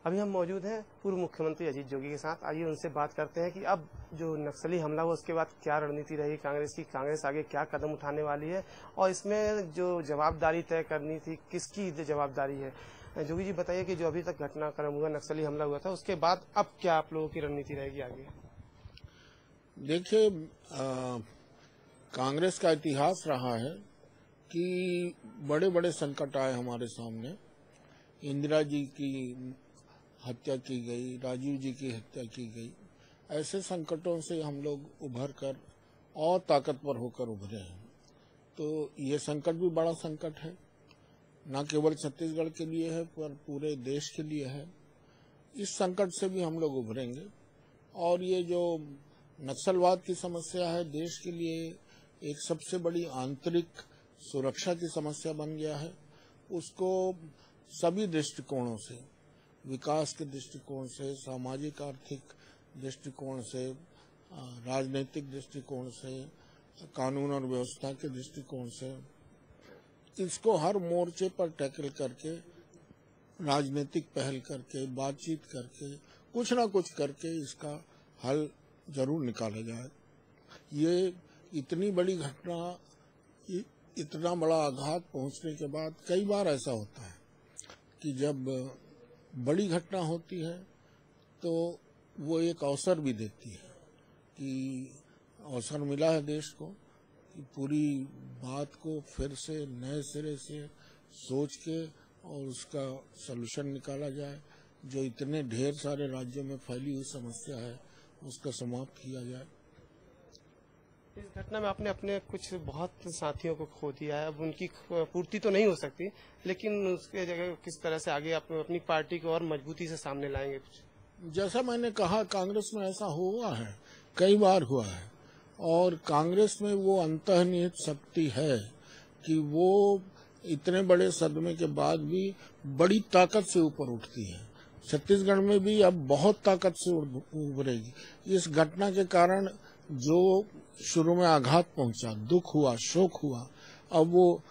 अभी हम मौजूद हैं पूर्व मुख्यमंत्री अजीत जोगी के साथ। आइए उनसे बात करते हैं कि अब जो नक्सली हमला हुआ उसके बाद क्या रणनीति रहेगी कांग्रेस की, कांग्रेस आगे क्या कदम उठाने वाली है और इसमें जो जवाबदारी तय करनी थी किसकी जवाबदारी है। जोगी जी बताइए कि जो अभी तक घटनाक्रम हुआ, नक्सली हमला हुआ था, उसके बाद अब क्या आप लोगों की रणनीति रहेगी आगे? देखिए, कांग्रेस का इतिहास रहा है कि बड़े बड़े संकट आए हमारे सामने। इंदिरा जी की हत्या की गई, राजीव जी की हत्या की गई। ऐसे संकटों से हम लोग उभर कर और ताकतवर होकर उभरे हैं। तो ये संकट भी बड़ा संकट है, न केवल छत्तीसगढ़ के लिए है पर पूरे देश के लिए है। इस संकट से भी हम लोग उभरेंगे। और ये जो नक्सलवाद की समस्या है, देश के लिए एक सबसे बड़ी आंतरिक सुरक्षा की समस्या बन गया है। उसको सभी दृष्टिकोणों से, विकास के दृष्टिकोण से, सामाजिक आर्थिक दृष्टिकोण से, राजनीतिक दृष्टिकोण से, कानून और व्यवस्था के दृष्टिकोण से, इसको हर मोर्चे पर टैकल करके, राजनीतिक पहल करके, बातचीत करके, कुछ ना कुछ करके इसका हल जरूर निकाला जाए। ये इतनी बड़ी घटना, इतना बड़ा आघात पहुंचने के बाद कई बार ऐसा होता है कि जब बड़ी घटना होती है तो वो एक अवसर भी देती है कि अवसर मिला है देश को कि पूरी बात को फिर से नए सिरे से सोच के और उसका सलूशन निकाला जाए। जो इतने ढेर सारे राज्यों में फैली हुई समस्या है उसका समाप्त किया जाए। इस घटना में आपने अपने कुछ बहुत साथियों को खो दिया है। अब उनकी पूर्ति तो नहीं हो सकती, लेकिन उसके जगह किस तरह से आगे आप अपनी पार्टी को और मजबूती से सामने लाएंगे? कुछ जैसा मैंने कहा, कांग्रेस में ऐसा हुआ है, कई बार हुआ है। और कांग्रेस में वो अंतर्निहित शक्ति है कि वो इतने बड़े सदमे के बाद भी बड़ी ताकत से ऊपर उठती है। छत्तीसगढ़ में भी अब बहुत ताकत से उभरेगी। इस घटना के कारण जो शुरू में आघात पहुंचा, दुख हुआ, शोक हुआ, अब वो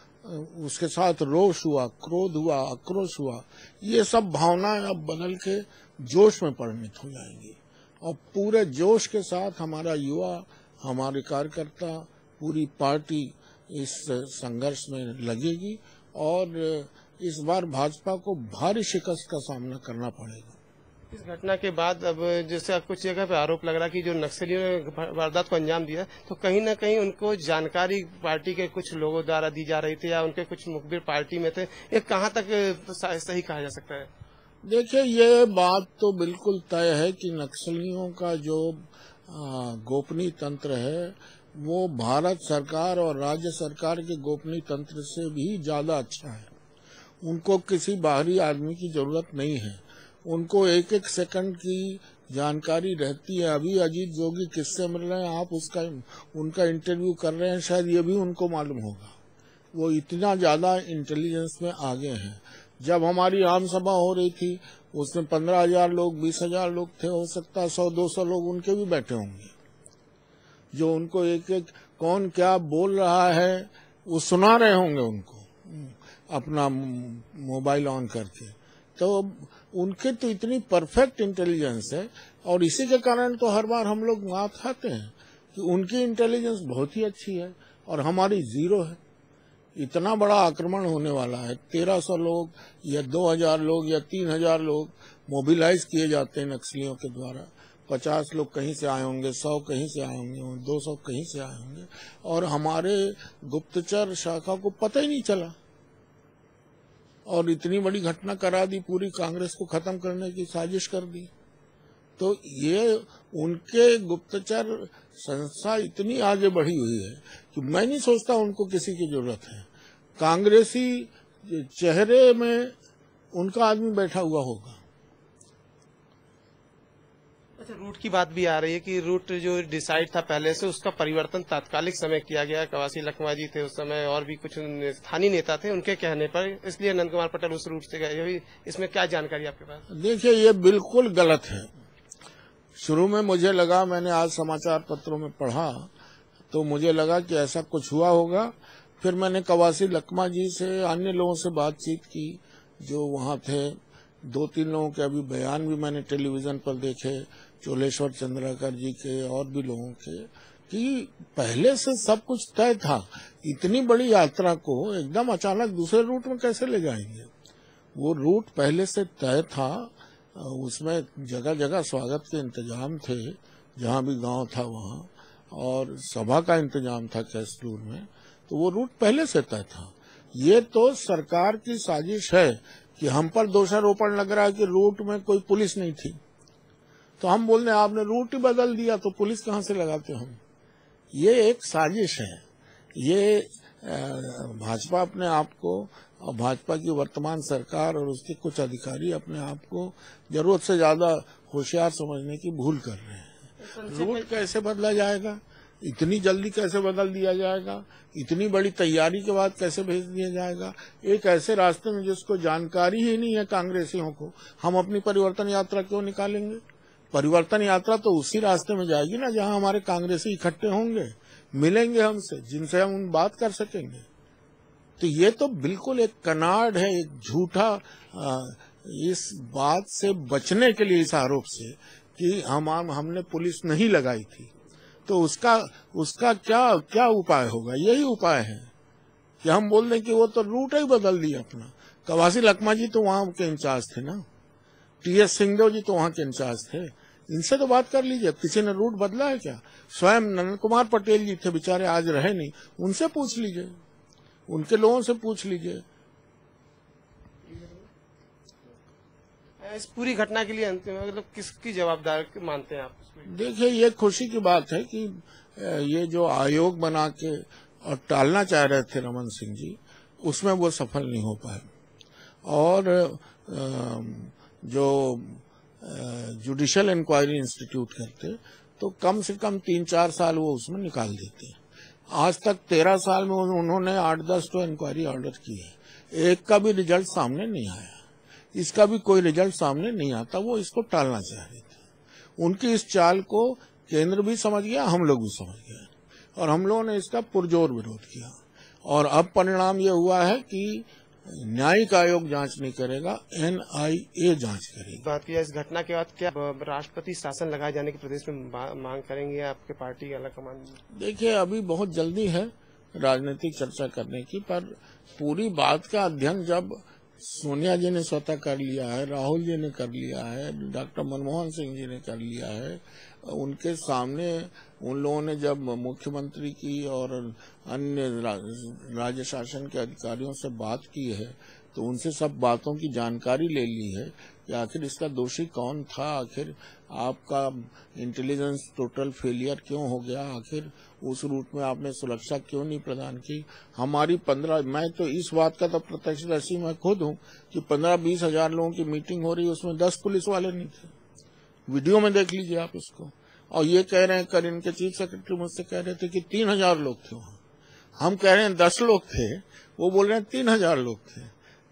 उसके साथ रोष हुआ, क्रोध हुआ, आक्रोश हुआ, ये सब भावनाएं अब बदल के जोश में परिणत हो जाएंगी। और पूरे जोश के साथ हमारा युवा, हमारे कार्यकर्ता, पूरी पार्टी इस संघर्ष में लगेगी और इस बार भाजपा को भारी शिकस्त का सामना करना पड़ेगा। इस घटना के बाद अब जैसे कुछ जगह पे आरोप लग रहा है कि जो नक्सलियों ने वारदात को अंजाम दिया तो कहीं न कहीं उनको जानकारी पार्टी के कुछ लोगों द्वारा दी जा रही थी या उनके कुछ मुखबिर पार्टी में थे। ये कहाँ तक सही कहा जा सकता है? देखिए, ये बात तो बिल्कुल तय है कि नक्सलियों का जो गोपनीय तंत्र है वो भारत सरकार और राज्य सरकार के गोपनीय तंत्र से भी ज्यादा अच्छा है। उनको किसी बाहरी आदमी की जरूरत नहीं है। उनको एक एक सेकंड की जानकारी रहती है। अभी अजीत जोगी किससे मिल रहे हैं, आप उनका इंटरव्यू कर रहे हैं, शायद ये भी उनको मालूम होगा। वो इतना ज्यादा इंटेलिजेंस में आगे हैं। जब हमारी आम सभा हो रही थी उसमें 15,000 लोग, 20,000 लोग थे, हो सकता है 100-200 लोग उनके भी बैठे होंगे, जो उनको एक एक कौन क्या बोल रहा है वो सुना रहे होंगे उनको अपना मोबाइल ऑन करके। तो उनके तो इतनी परफेक्ट इंटेलिजेंस है और इसी के कारण तो हर बार हम लोग मात खाते हैं कि उनकी इंटेलिजेंस बहुत ही अच्छी है और हमारी जीरो है। इतना बड़ा आक्रमण होने वाला है, 1,300 लोग या 2,000 लोग या 3,000 लोग मोबिलाइज किए जाते हैं नक्सलियों के द्वारा। 50 लोग कहीं से आए होंगे, 100 कहीं से आए होंगे, 200 कहीं से आए होंगे और हमारे गुप्तचर शाखा को पता ही नहीं चला और इतनी बड़ी घटना करा दी, पूरी कांग्रेस को खत्म करने की साजिश कर दी। तो ये उनके गुप्तचर संस्था इतनी आगे बढ़ी हुई है कि मैं नहीं सोचता उनको किसी की जरूरत है। कांग्रेसी चेहरे में उनका आदमी बैठा हुआ होगा। अच्छा, रूट की बात भी आ रही है कि रूट जो डिसाइड था पहले से उसका परिवर्तन तात्कालिक समय किया गया। कवासी लखमा जी थे उस समय और भी कुछ स्थानीय नेता थे, उनके कहने पर, इसलिए नंद कुमार पटेल उस रूट से गए। इसमें क्या जानकारी आपके पास? देखिए, ये बिल्कुल गलत है। शुरू में मुझे लगा, मैंने आज समाचार पत्रों में पढ़ा तो मुझे लगा कि ऐसा कुछ हुआ होगा। फिर मैंने कवासी लखमा जी से, अन्य लोगों से बातचीत की जो वहां थे, 2-3 लोगों के अभी बयान भी मैंने टेलीविजन पर देखे, चोलेश्वर चंद्राकर जी के और भी लोगों के, कि पहले से सब कुछ तय था। इतनी बड़ी यात्रा को एकदम अचानक दूसरे रूट में कैसे ले जाएंगे? वो रूट पहले से तय था, उसमें जगह जगह स्वागत के इंतजाम थे, जहां भी गांव था वहां, और सभा का इंतजाम था कैसलूर में, तो वो रूट पहले से तय था। ये तो सरकार की साजिश है कि हम पर दोषारोपण लग रहा है कि रूट में कोई पुलिस नहीं थी, तो हम बोल रहे हैं आपने रूट ही बदल दिया तो पुलिस कहां से लगाते हम? ये एक साजिश है। ये भाजपा अपने आप को, और भाजपा की वर्तमान सरकार और उसके कुछ अधिकारी अपने आप को जरूरत से ज्यादा होशियार समझने की भूल कर रहे हैं। रूट कैसे बदला जाएगा? इतनी जल्दी कैसे बदल दिया जाएगा? इतनी बड़ी तैयारी के बाद कैसे भेज दिया जाएगा एक ऐसे रास्ते में जिसको जानकारी ही नहीं है कांग्रेसियों को? हम अपनी परिवर्तन यात्रा क्यों निकालेंगे? परिवर्तन यात्रा तो उसी रास्ते में जाएगी ना जहां हमारे कांग्रेसी इकट्ठे होंगे, मिलेंगे हमसे, जिनसे हम बात कर सकेंगे। तो ये तो बिल्कुल एक कनाड है, एक झूठा, इस बात से बचने के लिए, इस आरोप से कि हमने पुलिस नहीं लगाई थी, तो उसका क्या उपाय होगा? यही उपाय है कि हम बोल दें कि वो तो रूट ही बदल दिया अपना। कवासी लखमा जी तो वहां के इंचार्ज थे ना, टीएस सिंहदेव जी तो वहां के इंचार्ज थे, इनसे तो बात कर लीजिए। किसी ने रूट बदला है क्या? स्वयं नंद कुमार पटेल जी थे, बेचारे आज रहे नहीं, उनसे पूछ लीजिए, उनके लोगों से पूछ लीजिए। इस पूरी घटना के लिए अंतिम मतलब किसकी जवाबदार मानते हैं आप? देखिए, ये खुशी की बात है कि ये जो आयोग बना के और टालना चाह रहे थे रमन सिंह जी, उसमें वो सफल नहीं हो पाए। और जो जुडिशियल इंक्वायरी इंस्टीट्यूट करते तो कम से कम 3-4 साल वो उसमें निकाल देते। आज तक 13 साल में उन्होंने 8-10 तो इंक्वायरी ऑर्डर किए, एक का भी रिजल्ट सामने नहीं आया, इसका भी कोई रिजल्ट सामने नहीं आता। वो इसको टालना चाह रहे थे। उनकी इस चाल को केंद्र भी समझ गया, हम लोग भी समझ गए, और हम लोगों ने इसका पुरजोर विरोध किया। और अब परिणाम ये हुआ है कि न्यायिक आयोग जांच नहीं करेगा, NIA जांच करेगी। बात किया इस घटना के बाद क्या राष्ट्रपति शासन लगाए जाने की प्रदेश में मांग करेंगे आपके पार्टी के अलग कमान? देखिए, अभी बहुत जल्दी है राजनीतिक चर्चा करने की, पर पूरी बात का अध्ययन जब सोनिया जी ने स्वतः कर लिया है, राहुल जी ने कर लिया है, डॉक्टर मनमोहन सिंह जी ने कर लिया है, उनके सामने उन लोगों ने जब मुख्यमंत्री की और अन्य राज्य शासन के अधिकारियों से बात की है, तो उनसे सब बातों की जानकारी ले ली है कि आखिर इसका दोषी कौन था, आखिर आपका इंटेलिजेंस टोटल फेलियर क्यों हो गया, आखिर उस रूट में आपने सुरक्षा क्यों नहीं प्रदान की। हमारी 15, मैं तो इस बात का तो प्रत्यक्षदर्शी मैं खुद हूँ कि 15-20 हजार लोगों की मीटिंग हो रही है, उसमें 10 पुलिस वाले नहीं थे। वीडियो में देख लीजिए आप इसको। और ये कह रहे हैं, कल इनके चीफ सेक्रेटरी मुझसे कह रहे थे कि 3000 लोग थे वहां, हम कह रहे हैं 10 लोग थे, वो बोल रहे हैं 3000 लोग थे।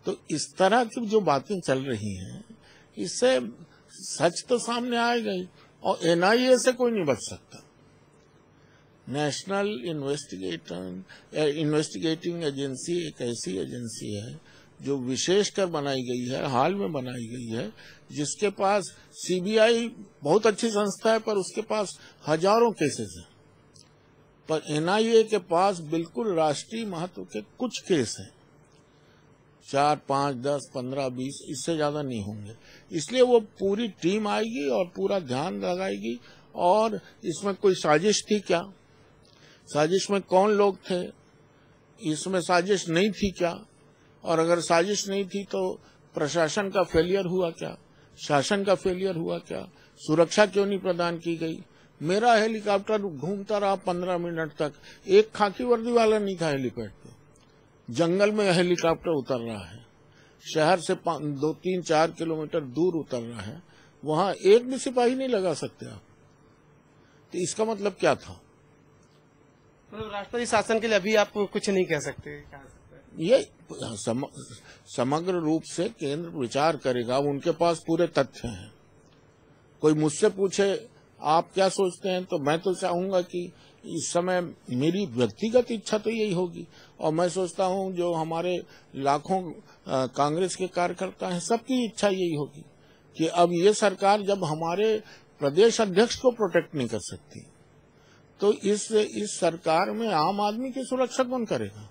तो इस तरह की जो बातें चल रही हैं, इससे सच तो सामने आएगा ही, और NIA से कोई नहीं बच सकता। नेशनल इन्वेस्टिगेटिंग एजेंसी एक ऐसी एजेंसी है जो विशेषकर बनाई गई है, हाल में बनाई गई है, जिसके पास CBI बहुत अच्छी संस्था है, पर उसके पास हजारों केसेस हैं, पर NIA के पास बिल्कुल राष्ट्रीय महत्व के कुछ केस हैं, 4, 5, 10, 15, 20, इससे ज्यादा नहीं होंगे। इसलिए वो पूरी टीम आएगी और पूरा ध्यान लगाएगी। और इसमें कोई साजिश थी क्या, साजिश में कौन लोग थे, इसमें साजिश नहीं थी क्या, और अगर साजिश नहीं थी तो प्रशासन का फेलियर हुआ क्या, शासन का फेलियर हुआ क्या, सुरक्षा क्यों नहीं प्रदान की गई। मेरा हेलीकॉप्टर घूमता रहा 15 मिनट तक, एक खाकी वर्दी वाला नहीं था हेलीपैड पे, जंगल में हेलीकॉप्टर उतर रहा है, शहर से 2-3-4 किलोमीटर दूर उतर रहा है, वहां एक भी सिपाही नहीं लगा सकते आप। तो इसका मतलब क्या था? मतलब राष्ट्रपति शासन के लिए अभी आप कुछ नहीं कह सकते? ये समग्र रूप से केंद्र विचार करेगा, उनके पास पूरे तथ्य हैं। कोई मुझसे पूछे आप क्या सोचते हैं? तो मैं तो चाहूंगा कि इस समय मेरी व्यक्तिगत इच्छा तो यही होगी, और मैं सोचता हूं जो हमारे लाखों कांग्रेस के कार्यकर्ता हैं, सबकी इच्छा यही होगी कि अब ये सरकार जब हमारे प्रदेश अध्यक्ष को प्रोटेक्ट नहीं कर सकती, तो इस सरकार में आम आदमी की सुरक्षा कौन करेगा?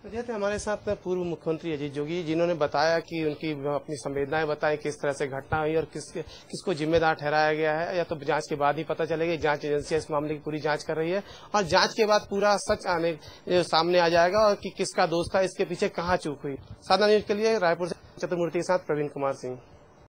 तो जैसे हमारे साथ पूर्व मुख्यमंत्री अजीत जोगी, जिन्होंने बताया कि उनकी अपनी संवेदनाएं बताई किस तरह से घटना हुई और किसको जिम्मेदार ठहराया गया है, या तो जांच के बाद ही पता चलेगा। जांच एजेंसियां इस मामले की पूरी जांच कर रही है और जांच के बाद पूरा सच सामने आ जाएगा और कि किसका दोष था, इसके पीछे कहाँ चूक हुई। साधा न्यूज के लिए रायपुर से चतुर्मूर्ति के साथ प्रवीण कुमार सिंह।